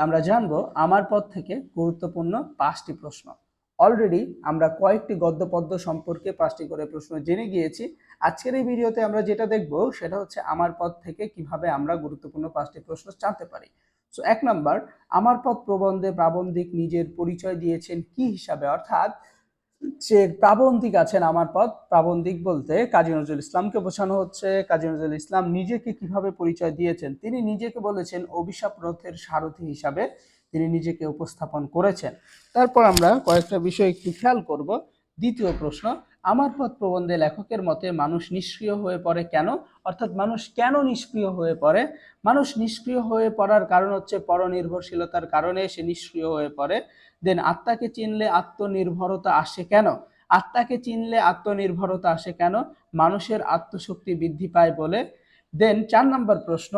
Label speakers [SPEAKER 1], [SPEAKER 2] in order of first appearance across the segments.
[SPEAKER 1] আমরা জানবো আমার পদ থেকে গুরুত্বপূর্ণ 5টি প্রশ্ন। অলরেডি আমরা কয়েকটি গদ্য পদ্য সম্পর্কে 5টি করে প্রশ্ন জেনে গিয়েছি। আজকের এই ভিডিওতে আমরা যেটা দেখব সেটা হচ্ছে আমার পদ থেকে কিভাবে আমরা গুরুত্বপূর্ণ 5টি প্রশ্ন জানতে পারি। সো 1 নাম্বার, আমার পদ প্রবন্ধে প্রাবন্ধিক নিজের পরিচয় দিয়েছেন কি হিসাবে, অর্থাৎ যে প্রাবন্ধিক আছেন আমার পদ, প্রাবন্ধিক বলতে কাজী নজরুল ইসলামকে বোঝানো হচ্ছে। কাজী নজরুল ইসলাম নিজেকে কিভাবে পরিচয় দিয়েছেন, তিনি নিজেকে বলেছেন অভিশাপ রথের সারথি হিসাবে তিনি নিজেকে উপস্থাপন করেছেন। তারপর আমরা কয়েকটা বিষয় একটু খেয়াল করব। দ্বিতীয় প্রশ্ন, আমার পদ প্রবন্ধে লেখকের মতে মানুষ নিষ্ক্রিয় হয়ে পড়ে কেন, অর্থাৎ মানুষ কেন নিষ্ক্রিয় হয়ে পড়ে। মানুষ নিষ্ক্রিয় হয়ে পড়ার কারণ হচ্ছে পরনির্ভরশীলতার কারণে সে নিষ্ক্রিয় হয়ে পড়ে। দেন আত্মাকে চিনলে আত্মনির্ভরতা আসে কেন, আত্মাকে চিনলে আত্মনির্ভরতা আসে কেন, মানুষের আত্মশক্তি বৃদ্ধি পায় বলে। দেন 4 নম্বর প্রশ্ন,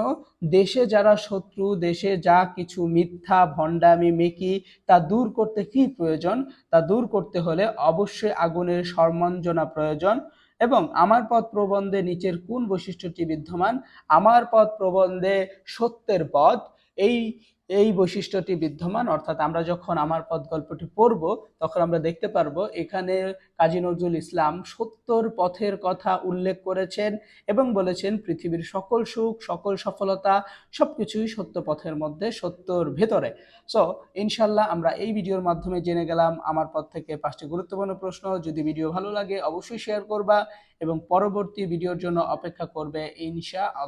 [SPEAKER 1] দেশে যারা শত্রু, দেশে যা কিছু মিথ্যা ভণ্ডামি মেকি তা দূর করতে কি প্রয়োজন, তা দূর করতে হলে অবশ্যই আগুনের সম্মার্জনা প্রয়োজন। এবং আমার পদ প্রবন্ধে নিচের কোন বৈশিষ্ট্যটি বিদ্যমান, আমার পদ প্রবন্ধে সত্যের পথ এই এই বৈশিষ্ট্যটি বিদ্যমান। অর্থাৎ আমরা যখন আমার পদ গল্পটি পড়ব তখন আমরা দেখতে পারবো এখানে কাজী নজরুল ইসলাম সত্যর পথের কথা উল্লেখ করেছেন এবং বলেছেন পৃথিবীর সকল সুখ সকল সফলতা সবকিছুই সত্য পথের মধ্যে, সত্যর ভেতরে। সো ইনশাল্লাহ আমরা এই ভিডিওর মাধ্যমে জেনে গেলাম আমার পদ থেকে 5টি গুরুত্বপূর্ণ প্রশ্ন। যদি ভিডিও ভালো লাগে অবশ্যই শেয়ার করবা এবং পরবর্তী ভিডিওর জন্য অপেক্ষা করবে ইনশাআল্লাহ।